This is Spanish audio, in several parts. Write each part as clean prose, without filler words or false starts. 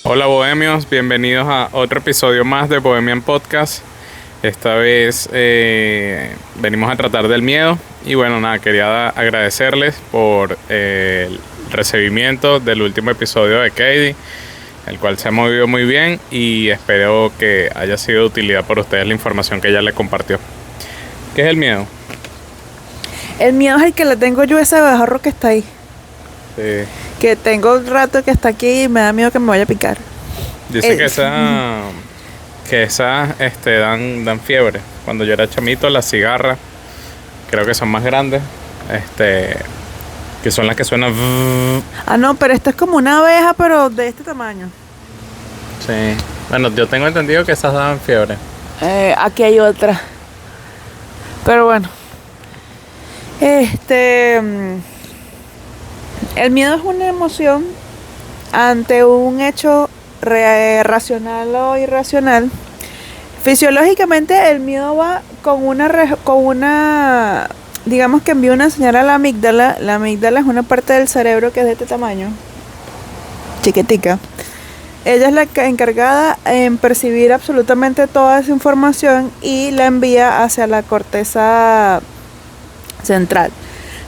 Hola bohemios, bienvenidos a otro episodio más de Bohemian Podcast. Esta vez venimos a tratar del miedo y bueno, nada, quería agradecerles por el recibimiento del último episodio de Katie, el cual se ha movido muy bien y espero que haya sido de utilidad para ustedes la información que ella le compartió. ¿Qué es el miedo? El miedo es el que le tengo yo a ese abejorro que está ahí. Sí. Que tengo un rato que está aquí y me da miedo que me vaya a picar. Dice que esas dan fiebre. Cuando yo era chamito, las cigarras, creo que son más grandes, que son las que suenan. Ah, no, pero esto es como una abeja, pero de este tamaño. Sí. Bueno, yo tengo entendido que esas dan fiebre. Aquí hay otra. Pero bueno. El miedo es una emoción ante un hecho racional o irracional. Fisiológicamente el miedo va con una, digamos que envía una señal a la amígdala. La amígdala es una parte del cerebro que es de este tamaño, chiquitica. Ella es la encargada en percibir absolutamente toda esa información y la envía hacia la corteza central.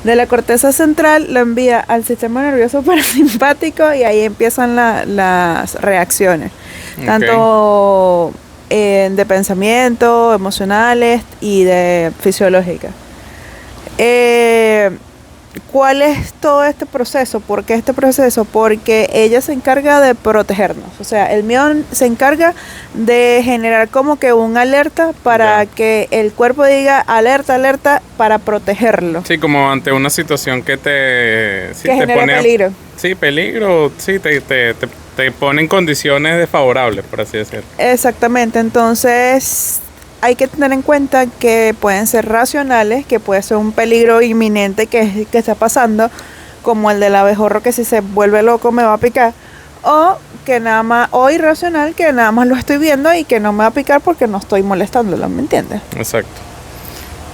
De la corteza central la envía al sistema nervioso parasimpático y ahí empiezan las reacciones, okay, tanto de pensamiento, emocionales y de fisiológicas. ¿Cuál es todo este proceso? ¿Por qué este proceso? Porque ella se encarga de protegernos. O sea, el miedo se encarga de generar como que un alerta para que el cuerpo diga alerta, alerta, para protegerlo. Sí, como ante una situación que te genera pone peligro. Sí, peligro, sí, te pone en condiciones desfavorables, por así decirlo. Exactamente, entonces hay que tener en cuenta que pueden ser racionales, que puede ser un peligro inminente que está pasando, como el del abejorro que si se vuelve loco me va a picar, o que nada más, o irracional, que nada más lo estoy viendo y que no me va a picar porque no estoy molestándolo, ¿me entiendes? Exacto.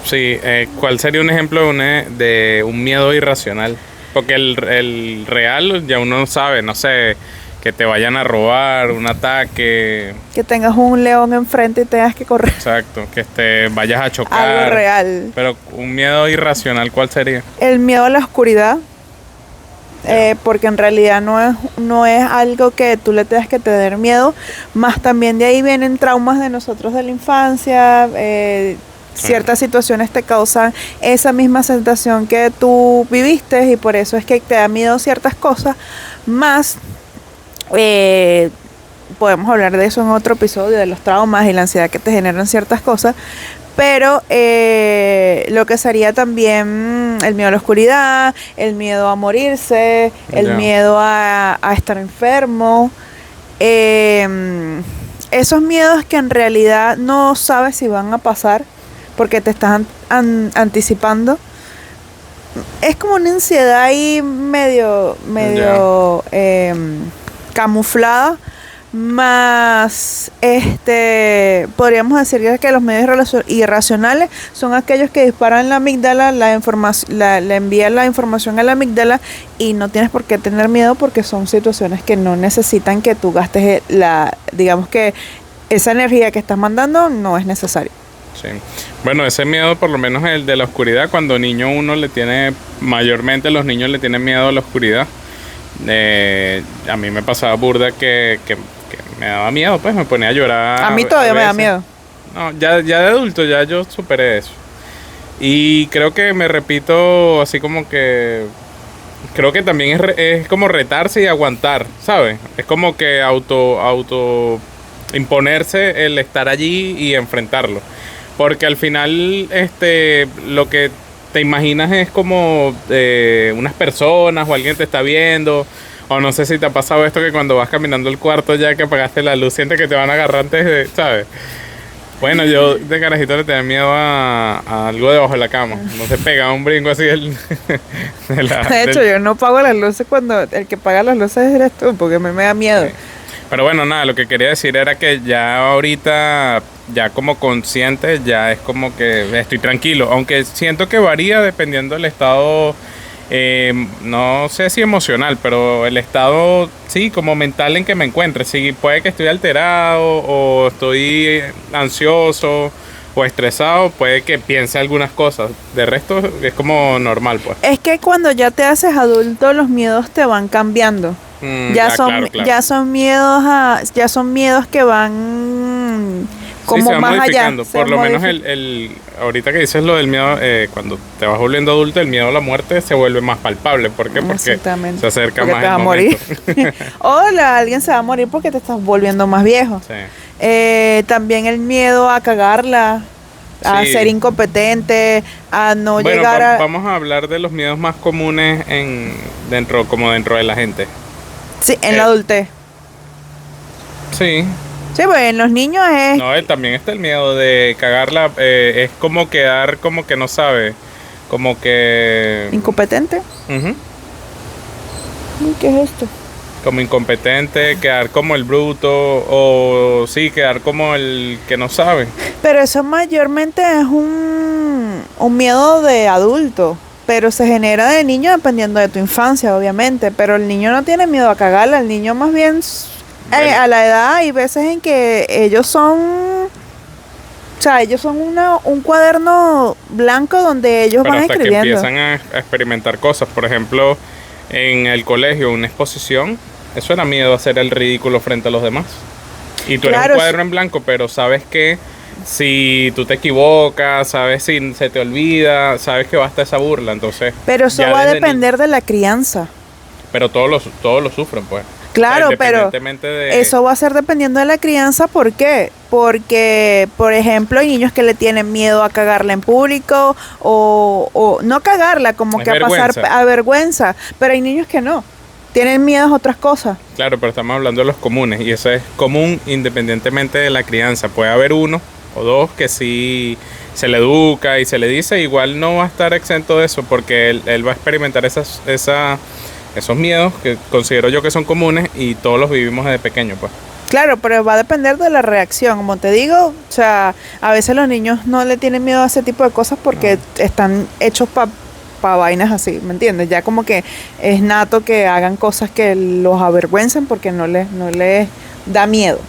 Sí, ¿cuál sería un ejemplo de un miedo irracional? Porque el real ya uno sabe, no sé, que te vayan a robar, un ataque. Que tengas un león enfrente y tengas que correr. Exacto, que te vayas a chocar. Algo real. Pero un miedo irracional, ¿cuál sería? El miedo a la oscuridad. Porque en realidad no es algo que tú le tengas que tener miedo, más también de ahí vienen traumas de nosotros de la infancia, ciertas situaciones te causan esa misma sensación que tú viviste y por eso es que te da miedo ciertas cosas, más podemos hablar de eso en otro episodio, de los traumas y la ansiedad que te generan ciertas cosas, pero lo que sería también el miedo a la oscuridad, el miedo a morirse, el miedo a estar enfermo, esos miedos que en realidad no sabes si van a pasar porque te estás anticipando. Es como una ansiedad ahí medio camuflada, más podríamos decir que los medios irracionales son aquellos que disparan la amígdala, le envían la información a la amígdala y no tienes por qué tener miedo porque son situaciones que no necesitan que tú gastes digamos que esa energía que estás mandando no es necesaria. Sí. Bueno, ese miedo, por lo menos el de la oscuridad, cuando niño mayormente los niños le tienen miedo a la oscuridad. A mí me pasaba burda que me daba miedo, pues me ponía a llorar. A mí todavía me da miedo. No, ya de adulto ya yo superé eso. Y creo que me repito así como que... Creo que también es como retarse y aguantar, ¿sabes? Es como que auto imponerse el estar allí y enfrentarlo. Porque al final lo que te imaginas es como unas personas o alguien te está viendo. O no sé si te ha pasado esto que cuando vas caminando el cuarto ya que apagaste la luz sientes que te van a agarrar antes de, ¿sabes? Bueno, yo de carajito le tenía miedo a algo debajo de la cama. No se pega un brinco así de hecho, yo no pago las luces cuando el que paga las luces eres tú, porque me da miedo. Sí. Pero bueno, nada, lo que quería decir era que ya ahorita, ya como consciente, ya es como que estoy tranquilo. Aunque siento que varía dependiendo del estado No sé si emocional, pero el estado, sí, como mental en que me encuentre. Sí, puede que estoy alterado o estoy ansioso o estresado, puede que piense algunas cosas. De resto es como normal, pues. Es que cuando ya te haces adulto, los miedos te van cambiando. Claro, claro. Ya son miedos que van Sí, se como va más allá. modificando. Por lo menos ahorita que dices lo del miedo, cuando te vas volviendo adulto, el miedo a la muerte se vuelve más palpable. ¿Por qué? Porque Exactamente. se acerca Porque más te vas el a morir. momento. Hola, alguien se va a morir porque te estás volviendo más viejo. Sí. También el miedo a cagarla, a Sí. ser incompetente, a no Bueno, llegar a... vamos a hablar de los miedos más comunes dentro de la gente. Sí, en Eh, la adultez. Sí. Sí, pues en los niños es No, también está el miedo de cagarla. Es como quedar como que no sabe. Como que... incompetente. Ujú. ¿Qué es esto? Como incompetente, quedar como el bruto. O sí, quedar como el que no sabe. Pero eso mayormente es un miedo de adulto. Pero se genera de niño dependiendo de tu infancia, obviamente. Pero el niño no tiene miedo a cagarla. El niño más bien Bueno. a la edad hay veces en que ellos son... O sea, ellos son un cuaderno blanco donde ellos Pero van hasta que escribiendo. empiezan a experimentar cosas. Por ejemplo, en el colegio, una exposición. Eso era miedo a hacer el ridículo frente a los demás. Y tú eres Claro, un cuaderno en blanco, pero sabes que si tú te equivocas, sabes si se te olvida, sabes que basta esa burla. Entonces, pero eso ya va a desde depender de la crianza. pero todos lo sufren, pues. Claro, O sea, pero independientemente de... eso va a ser dependiendo de la crianza. ¿Por qué? Porque, por ejemplo, hay niños que le tienen miedo a cagarla en público o no cagarla, como Es que a pasar vergüenza. a vergüenza. Pero hay niños que no. Tienen miedo a otras cosas. Claro, pero estamos hablando de los comunes y eso es común independientemente de la crianza. Puede haber uno o dos que sí se le educa y se le dice, igual no va a estar exento de eso porque él va a experimentar esos miedos que considero yo que son comunes y todos los vivimos desde pequeño, pues. Claro, pero va a depender de la reacción. Como te digo, o sea, a veces los niños no le tienen miedo a ese tipo de cosas porque están hechos para vainas así, ¿me entiendes? Ya como que es nato que hagan cosas que los avergüencen porque no les da miedo.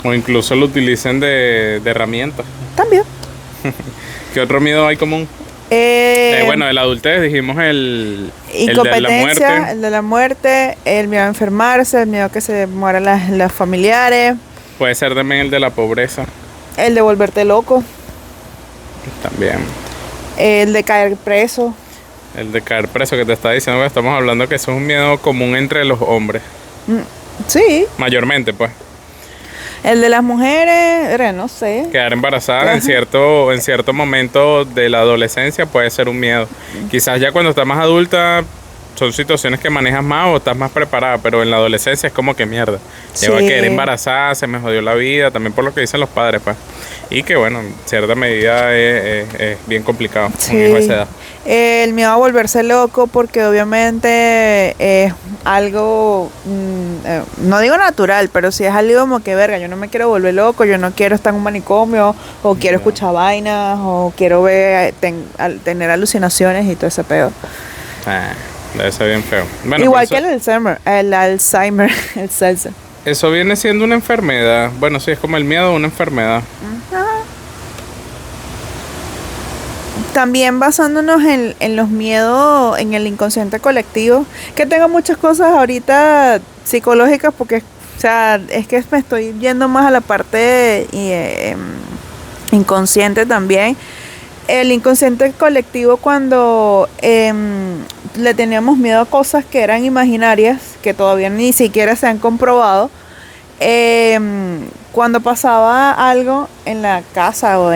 O incluso lo utilicen de herramienta. También. ¿Qué otro miedo hay común? Bueno, de la adultez dijimos el de la Incompetencia, muerte. el de la muerte, el miedo a enfermarse, el miedo a que se mueran las familiares, Puede ser también el de la pobreza. el de volverte loco, También. el de caer preso. El de caer preso que te está diciendo que estamos hablando que eso es un miedo común entre los hombres. Sí, Mayormente, pues. el de las mujeres, no sé. Quedar embarazada Ajá. en cierto momento de la adolescencia puede ser un miedo. Quizás ya cuando estás más adulta son situaciones que manejas más o estás más preparada, pero en la adolescencia es como que mierda. Llego a Sí. quedar embarazada, se me jodió la vida, también por lo que dicen los padres, pues. Y que bueno, en cierta medida es bien complicado un hijo de esa edad. El miedo a volverse loco porque obviamente es algo, no digo natural, pero sí es algo como que verga, yo no me quiero volver loco, yo no quiero estar en un manicomio, o quiero escuchar vainas, o quiero tener alucinaciones y todo ese pedo. Debe ser bien feo. Bueno, Igual pero que el Alzheimer, el Celsa. eso viene siendo una enfermedad. Bueno, sí, es como el miedo a una enfermedad. También basándonos en los miedos, en el inconsciente colectivo, que tengo muchas cosas ahorita psicológicas porque, o sea, es que me estoy yendo más a la parte inconsciente también. El inconsciente colectivo cuando le teníamos miedo a cosas que eran imaginarias, que todavía ni siquiera se han comprobado. Cuando pasaba algo en la casa o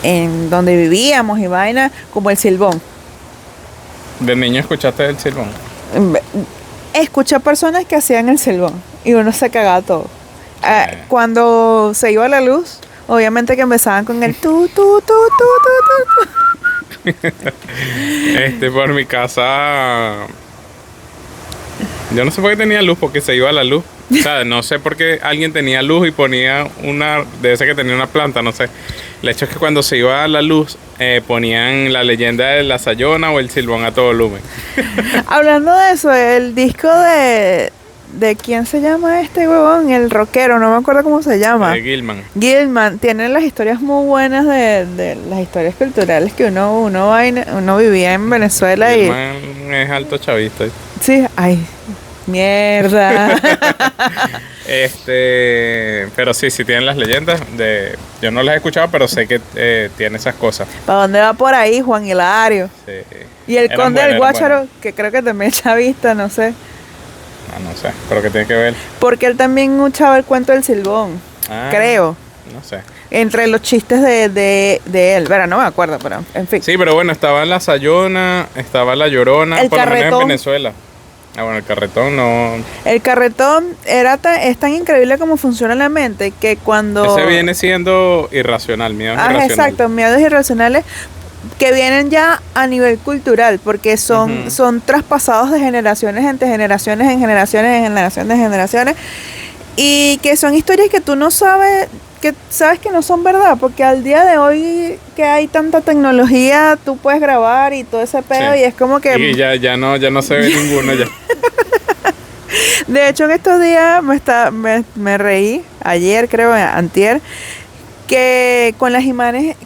en donde vivíamos y vaina, como el silbón. De niño escuchaste el silbón. Escuché personas que hacían el silbón y uno se cagaba todo. Cuando se iba la luz, obviamente que empezaban con el tu, tu, tu, tu, tu, tu. Por mi casa Yo no sé por qué tenía luz, porque se iba la luz. O sea, no sé por qué alguien tenía luz y ponía una, debe ser que tenía una planta, no sé. El hecho es que cuando se iba la luz, ponían la leyenda de la Sayona o el Silbón a todo volumen. Hablando de eso, el disco de ¿quién se llama este huevón? El rockero, no me acuerdo cómo se llama. Gilman. Gilman, tiene las historias muy buenas de las historias culturales que uno vivía en Venezuela. Gilman es alto chavista. Sí, ay, mierda. Pero sí tienen las leyendas. Yo no las he escuchado, pero sé que tiene esas cosas. ¿Para dónde va por ahí Juan Hilario? Sí. Y el Eran Conde del buenas, Guácharo, que creo que también es chavista, no sé. No sé, pero que tiene que ver. Porque él también echaba el cuento del Silbón, creo. No sé. Entre los chistes de él. Verá, no me acuerdo, pero en fin. Sí, pero bueno, estaba la Sayona, estaba la Llorona, El por lo menos en Carretón. Venezuela. Bueno, el carretón no. El carretón es tan increíble como funciona la mente que cuando... Ese viene siendo irracional, miedo irracional. Exacto, miedos irracionales que vienen ya a nivel cultural, porque son traspasados de generaciones entre generaciones, en generaciones, y que son historias que tú no sabes que no son verdad, porque al día de hoy que hay tanta tecnología, tú puedes grabar y todo ese pedo, Sí. y es como que... Y ya no se ve ninguno ya. De hecho, en estos días me reí, ayer creo, antier, que con las imágenes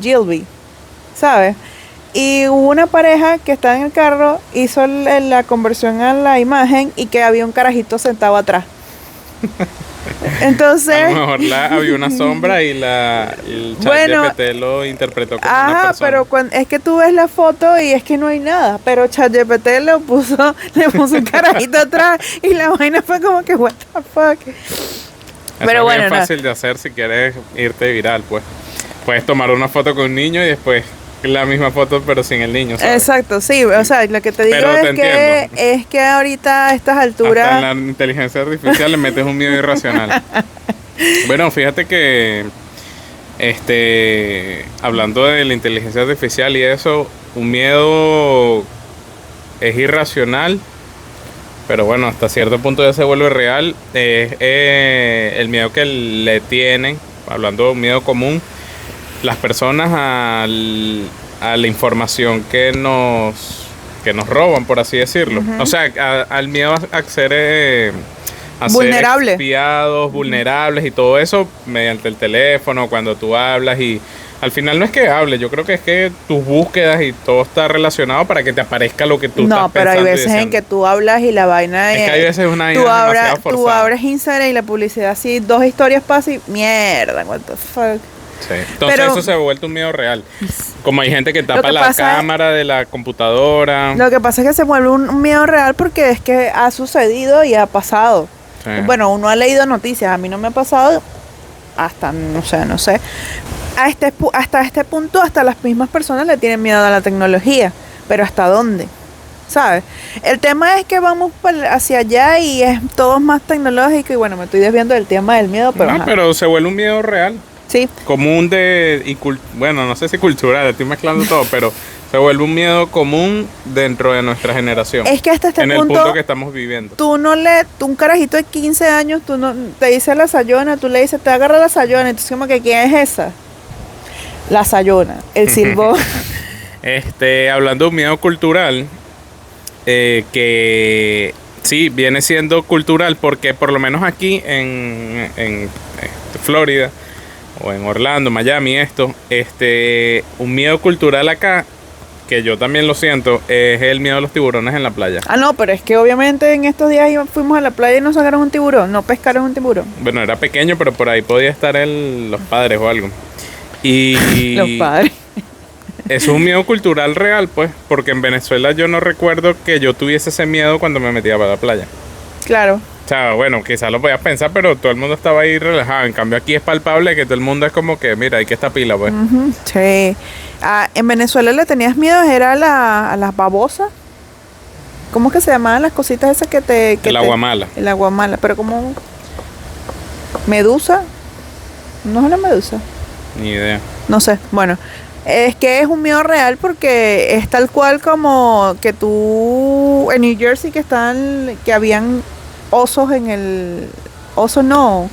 Gilby, ¿sabes? Y hubo una pareja que estaba en el carro, hizo la conversión a la imagen y que había un carajito sentado atrás. Entonces... A lo mejor había una sombra y el ChatGPT lo interpretó como una persona. pero es que tú ves la foto y es que no hay nada, pero ChatGPT le puso un carajito atrás y la vaina fue como que what the fuck. Pero es bueno, bien fácil de hacer si quieres irte viral, pues. Puedes tomar una foto con un niño y después la misma foto pero sin el niño, ¿sabes? Exacto, sí, o sea, lo que te digo es que ahorita a estas alturas... Hasta en la inteligencia artificial le metes un miedo irracional. Bueno, fíjate que hablando de la inteligencia artificial y eso, un miedo es irracional, pero bueno, hasta cierto punto ya se vuelve real. El miedo que le tienen, hablando de un miedo común, las personas a la información que nos roban, por así decirlo. O sea, al miedo a ser vulnerable, espiados, vulnerables y todo eso mediante el teléfono, cuando tú hablas, y al final no es que hables, yo creo que es que tus búsquedas y todo está relacionado para que te aparezca lo que tú estás pensando. No, pero hay veces en que tú hablas y la vaina es que hay veces una tú demasiado forzada. Tú abres Instagram y la publicidad así, 2 historias pasan y mierda, what the fuck. Sí. Entonces eso se ha vuelto un miedo real. Como hay gente que tapa la cámara de la computadora. Lo que pasa es que se vuelve un miedo real porque es que ha sucedido y ha pasado. Sí. Bueno, uno ha leído noticias, a mí no me ha pasado hasta, no sé. Hasta este punto, hasta las mismas personas le tienen miedo a la tecnología. Pero ¿hasta dónde? ¿Sabes? El tema es que vamos hacia allá y es todo más tecnológico. Y bueno, me estoy desviando del tema del miedo, pero... No, pero se vuelve un miedo real. Sí. Común bueno, no sé si cultural, estoy mezclando todo, pero se vuelve un miedo común dentro de nuestra generación. Es que hasta este punto, en el punto que estamos viviendo. Tú un carajito de 15 años, tú no te dice la Sayona, tú le dices, te agarra la Sayona, entonces como que ¿quién es esa? La Sayona, el Silbón. Hablando de un miedo cultural, que sí, viene siendo cultural porque por lo menos aquí en Florida, o en Orlando, Miami, un miedo cultural acá, que yo también lo siento, es el miedo a los tiburones en la playa. Ah, no, pero es que obviamente en estos días fuimos a la playa y nos sacaron un tiburón, no pescaron un tiburón. Bueno, era pequeño, pero por ahí podía estar los padres o algo. Y los padres. Es un miedo cultural real, pues, porque en Venezuela yo no recuerdo que yo tuviese ese miedo cuando me metía para la playa. Claro. O sea, bueno, quizás lo podías pensar, pero todo el mundo estaba ahí relajado. En cambio aquí es palpable que todo el mundo es como que, mira, hay que estar pila, pues. Sí. En Venezuela le tenías miedo, era a las babosas. ¿Cómo es que se llamaban las cositas esas que te... El aguamala. El aguamala, pero como... ¿Medusa? ¿No es una medusa? Ni idea. No sé, bueno. Es que es un miedo real porque es tal cual como que tú en New Jersey que habían osos en el, oso no,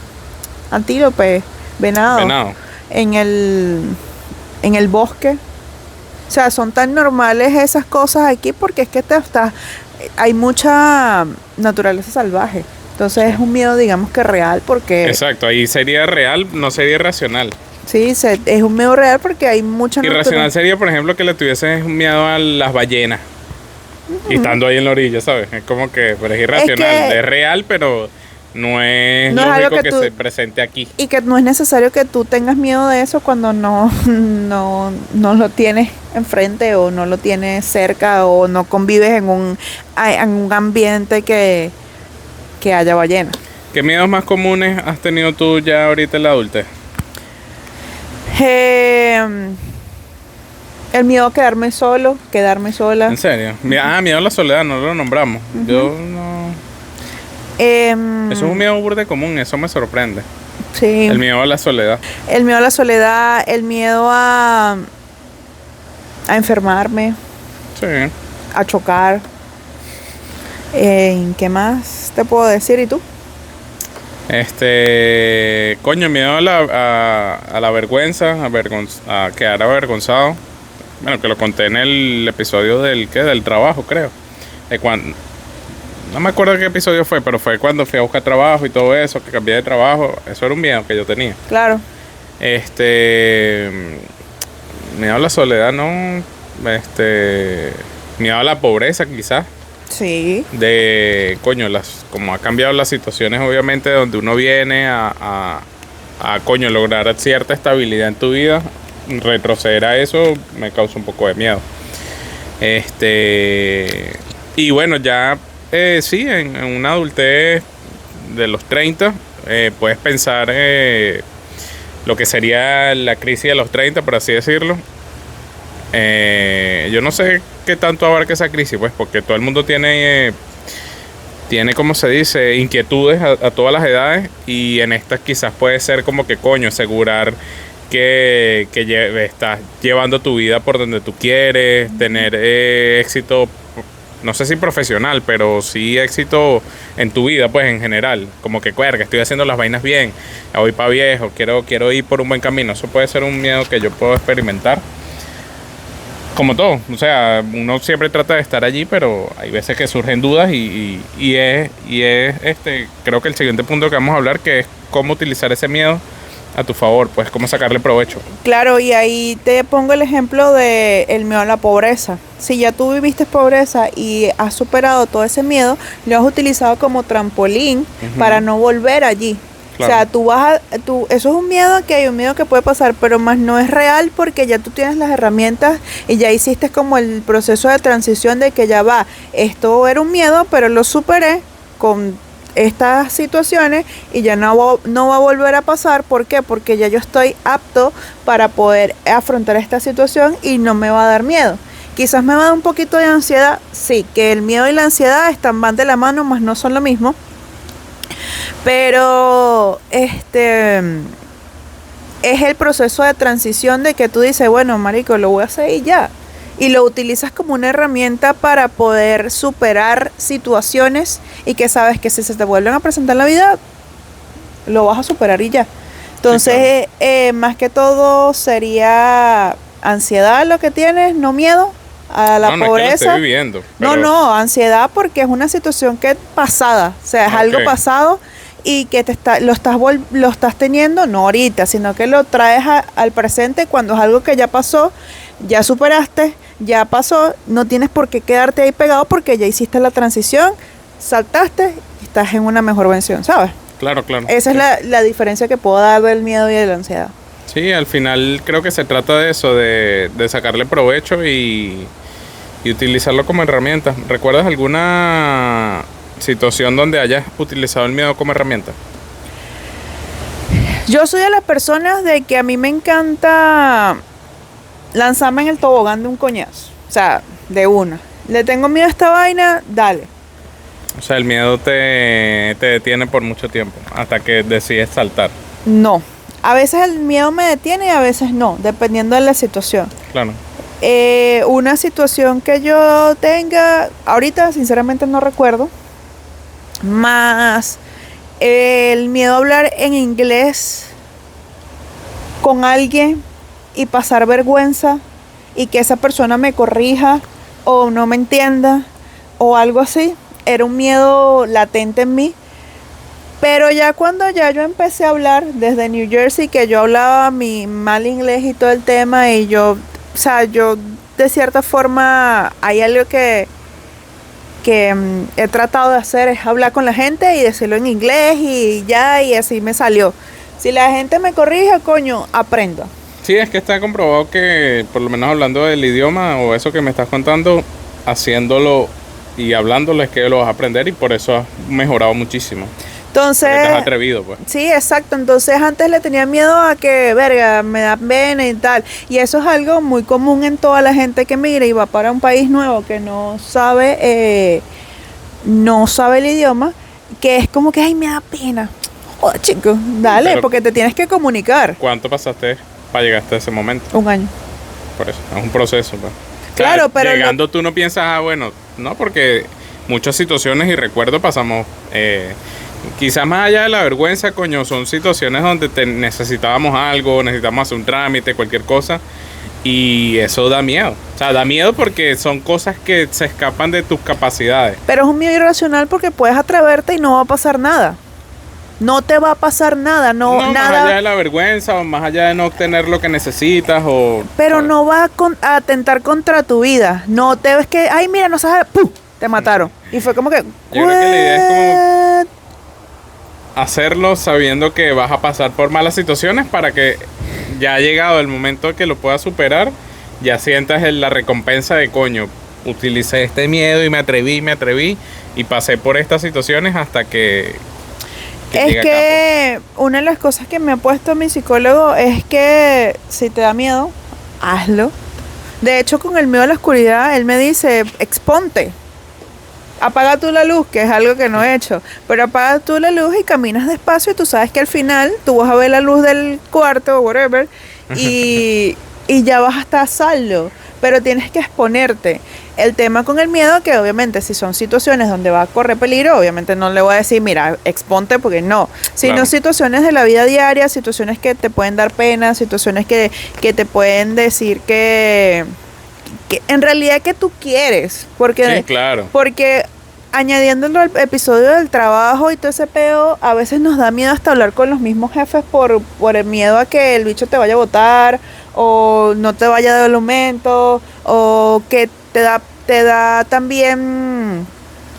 antílope, venado, Venado. en el, en el bosque. O sea, son tan normales esas cosas aquí porque es que hay mucha naturaleza salvaje. Entonces es un miedo, digamos que real porque Exacto, ahí sería real, no sería irracional. sí, es un miedo real porque hay mucha Irracional sería, por ejemplo, que le tuvieses miedo a las ballenas. Y estando ahí en la orilla, ¿sabes? Es como que, pero es irracional. Es real, pero no es No es algo lógico que que tú- se presente aquí. Y que no es necesario que tú tengas miedo de eso cuando no lo tienes enfrente o no lo tienes cerca o no convives en un ambiente que haya ballena. ¿Qué miedos más comunes has tenido tú ya ahorita en la adultez? El miedo a quedarme solo, quedarme sola. ¿En serio? Miedo a la soledad, no lo nombramos. Yo no... Em, Eso es un miedo burde común, eso me sorprende. sí. El miedo a la soledad. El miedo a la soledad, el miedo a enfermarme, Sí. a chocar. ¿Qué más te puedo decir? ¿Y tú? Coño, miedo a la vergüenza, a quedar avergonzado. Bueno, que lo conté en el episodio del trabajo, creo. No me acuerdo qué episodio fue, pero fue cuando fui a buscar trabajo y todo eso, que cambié de trabajo. Eso era un miedo que yo tenía. Claro. Miedo a la soledad, ¿no? Miedo a la pobreza, quizás. Sí. Coño, como ha cambiado las situaciones, obviamente, donde uno viene coño, lograr cierta estabilidad en tu vida, retroceder a eso me causa un poco de miedo. Y bueno, ya sí, en una adultez de los 30, puedes pensar lo que sería la crisis de los 30, por así decirlo. Yo no sé qué tanto abarca esa crisis, pues, porque todo el mundo tiene, como se dice, inquietudes a todas las edades, y en estas quizás puede ser como que, coño, asegurar que estás llevando tu vida por donde tú quieres, tener éxito, no sé si profesional, pero sí éxito en tu vida, pues, en general. Como que, cuerga, estoy haciendo las vainas bien, ya voy para viejo, quiero ir por un buen camino. Eso puede ser un miedo que yo puedo experimentar. Como todo, o sea, uno siempre trata de estar allí, pero hay veces que surgen dudas creo que el siguiente punto que vamos a hablar, que es cómo utilizar ese miedo a tu favor, pues cómo sacarle provecho. Claro, y ahí te pongo el ejemplo de el miedo a la pobreza. Si ya tú viviste pobreza y has superado todo ese miedo, lo has utilizado como trampolín para no volver allí. Claro. O sea, eso es un miedo que hay un miedo que puede pasar, pero más no es real porque ya tú tienes las herramientas y ya hiciste como el proceso de transición de que ya va, esto era un miedo, pero lo superé con estas situaciones y ya no va a volver a pasar. ¿Por qué? Porque ya yo estoy apto para poder afrontar esta situación y no me va a dar miedo. Quizás me va a dar un poquito de ansiedad, sí, que el miedo y la ansiedad van de la mano, más no son lo mismo. Pero es el proceso de transición de que tú dices, bueno, marico, lo voy a hacer y ya. Y lo utilizas como una herramienta para poder superar situaciones y que sabes que si se te vuelven a presentar en la vida, lo vas a superar y ya. Entonces, sí, claro. Más que todo sería ansiedad lo que tienes, no miedo a la pobreza. No es que lo estoy viviendo, pero... No, ansiedad porque es una situación que es pasada, o sea, es algo pasado y que lo estás teniendo, no ahorita, sino que lo traes al presente cuando es algo que ya pasó, ya superaste, ya pasó, no tienes por qué quedarte ahí pegado porque ya hiciste la transición, saltaste y estás en una mejor versión, ¿sabes? Claro. Esa es la diferencia que puedo dar del miedo y de la ansiedad. Sí, al final creo que se trata de eso, de sacarle provecho y utilizarlo como herramienta. ¿Recuerdas alguna situación donde hayas utilizado el miedo como herramienta? Yo soy de las personas de que a mí me encanta lanzarme en el tobogán de un coñazo. O sea, de una. Le tengo miedo a esta vaina, dale. O sea, el miedo te detiene por mucho tiempo, hasta que decides saltar. No. A veces el miedo me detiene y a veces no, dependiendo de la situación. Claro. Una situación que yo tenga, ahorita sinceramente no recuerdo, más el miedo a hablar en inglés con alguien y pasar vergüenza y que esa persona me corrija o no me entienda o algo así, era un miedo latente en mí. Pero ya cuando ya yo empecé a hablar desde New Jersey, que yo hablaba mi mal inglés y todo el tema, y yo, o sea, yo de cierta forma hay algo que he tratado de hacer, es hablar con la gente y decirlo en inglés y ya, y así me salió. Si la gente me corrige, coño, aprendo. Sí, es que está comprobado que, por lo menos hablando del idioma o eso que me estás contando, haciéndolo y hablándolo es que lo vas a aprender y por eso has mejorado muchísimo. Entonces, porque te has atrevido, pues. Sí, exacto. Entonces antes le tenía miedo a que, verga, me da pena y tal. Y eso es algo muy común en toda la gente que migra y va para un país nuevo que no sabe el idioma, que es como que, ay, me da pena. Joder, chico, dale, Pero, porque te tienes que comunicar. ¿cuánto pasaste para llegar hasta ese momento? 1 año. Por eso, es un proceso, pues. Claro, o sea, pero llegando tú no piensas, bueno, no, porque muchas situaciones y recuerdos pasamos, quizás más allá de la vergüenza, coño, son situaciones donde necesitábamos algo, necesitamos hacer un trámite, cualquier cosa, y eso da miedo. O sea, da miedo porque son cosas que se escapan de tus capacidades. Pero es un miedo irracional porque puedes atreverte y no va a pasar nada. No te va a pasar nada, no nada. Más allá de la vergüenza o más allá de no obtener lo que necesitas o... Pero ¿sabes? no va a atentar contra tu vida. No te ves que, ay, mira, no sabes, ¡pum! Te mataron. Y fue como que... Yo creo que la idea es como hacerlo sabiendo que vas a pasar por malas situaciones para que ya ha llegado el momento que lo puedas superar, ya sientas la recompensa de coño. Utilicé este miedo y me atreví y pasé por estas situaciones hasta que es que una de las cosas que me ha puesto mi psicólogo es que si te da miedo, hazlo. De hecho, con el miedo a la oscuridad, él me dice, exponte. Apaga tú la luz, que es algo que no he hecho. Pero apaga tú la luz y caminas despacio y tú sabes que al final tú vas a ver la luz del cuarto o whatever y ya vas a estar a salvo. Pero tienes que exponerte. El tema con el miedo, que obviamente si son situaciones donde va a correr peligro, obviamente no le voy a decir, mira, exponte, porque no. Sino Claro. situaciones de la vida diaria, situaciones que te pueden dar pena, situaciones que te pueden decir que en realidad que tú quieres. Porque, Sí, claro. porque añadiéndolo al episodio del trabajo y todo ese peo, a veces nos da miedo hasta hablar con los mismos jefes por el miedo a que el bicho te vaya a botar o no te vaya a dar el aumento o que te da también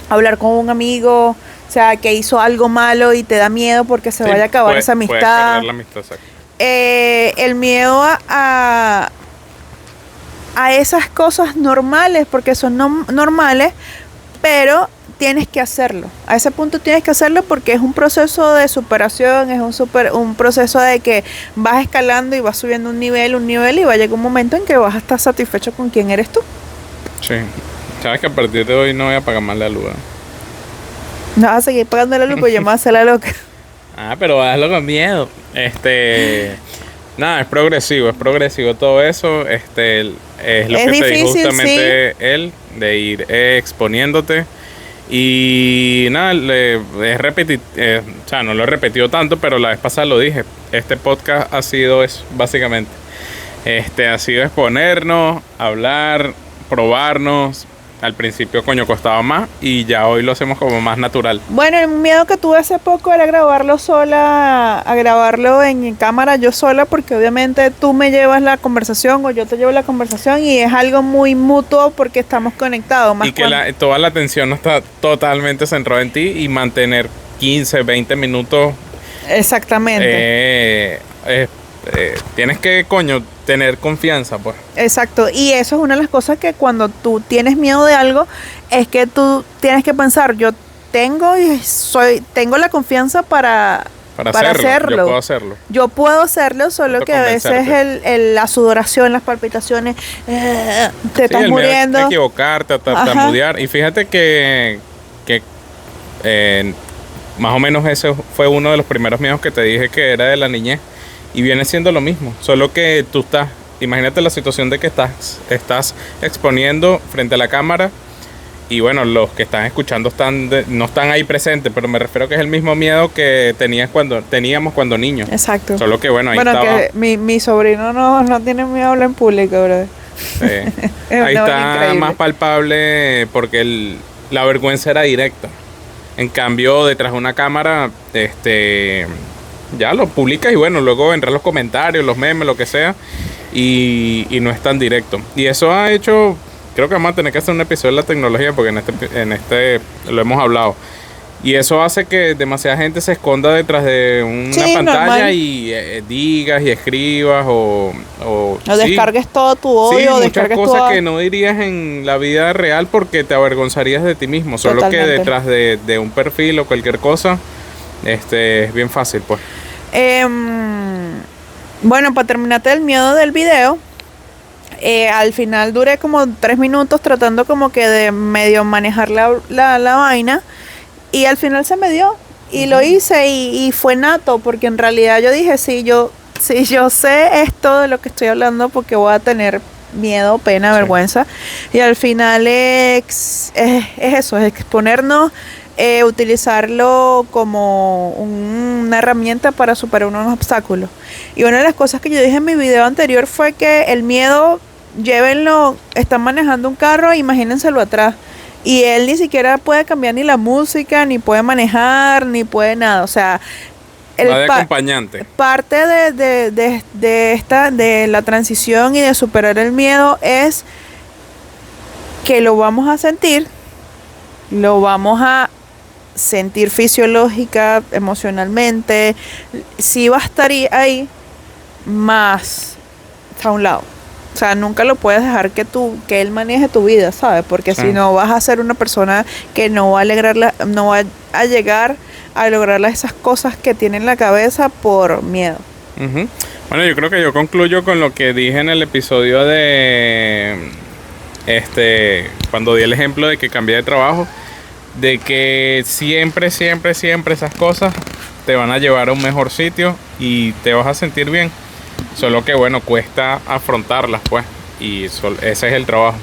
hablar con un amigo, o sea, que hizo algo malo y te da miedo porque se vaya a acabar esa Puedes amistad. perder la amistad, exacto. El miedo a esas cosas normales, porque son normales, pero tienes que hacerlo. A ese punto tienes que hacerlo porque es un proceso de superación, es un proceso de que vas escalando y vas subiendo un nivel y va a llegar un momento en que vas a estar satisfecho con quién eres tú. Sí. Sabes que a partir de hoy no voy a pagar más la luz. No vas a seguir pagando la luz, pues yo me voy a hacer la loca. Pero hazlo con miedo. Nada, es progresivo todo eso. Es lo Es que te dijo difícil, justamente él, de ir exponiéndote. Y nada, o sea, no lo he repetido tanto, pero la vez pasada lo dije. Este podcast ha sido eso, básicamente. Ha sido exponernos, hablar, probarnos. Al principio, coño, costaba más y ya hoy lo hacemos como más natural. Bueno, el miedo que tuve hace poco era grabarlo sola, a grabarlo en cámara yo sola, porque obviamente tú me llevas la conversación o yo te llevo la conversación y es algo muy mutuo porque estamos conectados. Más Y que toda la atención no está totalmente centrada en ti y mantener 15, 20 minutos. Exactamente. Tienes que, coño, tener confianza, pues. Exacto, y eso es una de las cosas que cuando tú tienes miedo de algo, es que tú tienes que pensar, yo tengo la confianza para hacerlo. Yo puedo hacerlo. Yo puedo hacerlo, solo que a veces la sudoración, las palpitaciones, te estás muriendo. De equivocarte, tartamudear. Y fíjate que más o menos ese fue uno de los primeros miedos que te dije que era de la niñez. y viene siendo lo mismo, solo que tú estás, imagínate la situación de que estás exponiendo frente a la cámara y bueno, los que están escuchando no están ahí presentes, pero me refiero que es el mismo miedo que teníamos cuando niños. Exacto. Solo que bueno, ahí bueno, estaba. Que mi sobrino no tiene miedo a hablar en público, bro. Sí. Ahí está increíble. más palpable porque la vergüenza era directa. En cambio, detrás de una cámara, ya lo publicas y bueno, luego vendrán los comentarios, los memes, lo que sea, y no es tan directo. Y eso ha hecho, creo que vamos a tener que hacer un episodio de la tecnología porque en este lo hemos hablado. Y eso hace que demasiada gente se esconda detrás de una pantalla normal. y digas y escribas o descargues todo tu odio, sí, muchas descargues cosas toda... que no dirías en la vida real porque te avergonzarías de ti mismo. Solo Totalmente. que detrás de un perfil o cualquier cosa, es bien fácil, pues. Bueno, para terminarte el miedo del video, al final duré como 3 minutos tratando como que de medio manejar la vaina y al final se me dio y lo hice y fue nato porque en realidad yo dije, si yo sé esto de lo que estoy hablando porque voy a tener miedo, pena, vergüenza y al final es eso, es exponernos, utilizarlo como una herramienta para superar unos obstáculos. Y una de las cosas que yo dije en mi video anterior fue que el miedo, llévenlo, están manejando un carro, imagínenselo atrás. Y él ni siquiera puede cambiar ni la música, ni puede manejar, ni puede nada. O sea, Va de acompañante. Parte de la transición y de superar el miedo es que lo vamos a sentir, lo vamos a sentir fisiológica, emocionalmente, sí va a estar ahí, más está a un lado. O sea, nunca lo puedes dejar que él maneje tu vida, ¿sabes? Porque si no vas a ser una persona que no va a llegar a lograr esas cosas que tiene en la cabeza por miedo. Uh-huh. Bueno, yo creo que yo concluyo con lo que dije en el episodio de cuando di el ejemplo de que cambié de trabajo, de que siempre esas cosas te van a llevar a un mejor sitio y te vas a sentir bien. Solo que bueno, cuesta afrontarlas, pues, y ese es el trabajo.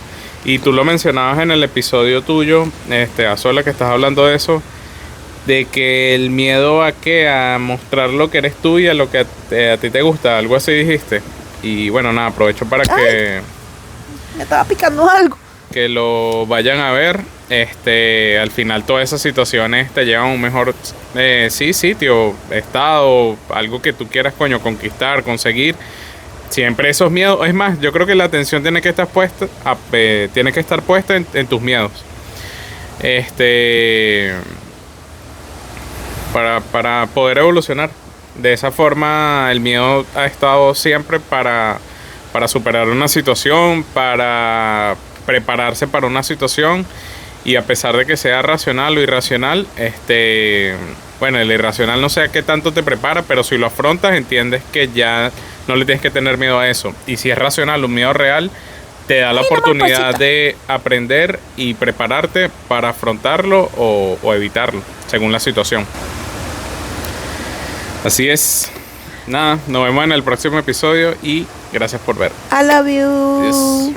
Y tú lo mencionabas en el episodio tuyo, Azuela, que estás hablando de eso, de que el miedo a mostrar lo que eres tú y a lo que a ti te gusta, algo así dijiste. Y bueno, nada, aprovecho para que me estaba picando algo. Que lo vayan a ver. Al final todas esas situaciones te llevan a un mejor sitio, estado, algo que tú quieras, conquistar, conseguir. Siempre esos miedos, es más, yo creo que la atención tiene que estar puesta en tus miedos. Para poder evolucionar. De esa forma el miedo ha estado siempre para superar una situación, para prepararse para una situación, y a pesar de que sea racional o irracional, bueno, el irracional no sé a qué tanto te prepara, pero si lo afrontas entiendes que ya no le tienes que tener miedo a eso. Y si es racional, un miedo real, te da la oportunidad de aprender y prepararte para afrontarlo o evitarlo, según la situación. Así es. Nada, nos vemos en el próximo episodio y gracias por ver. I love you. Yes.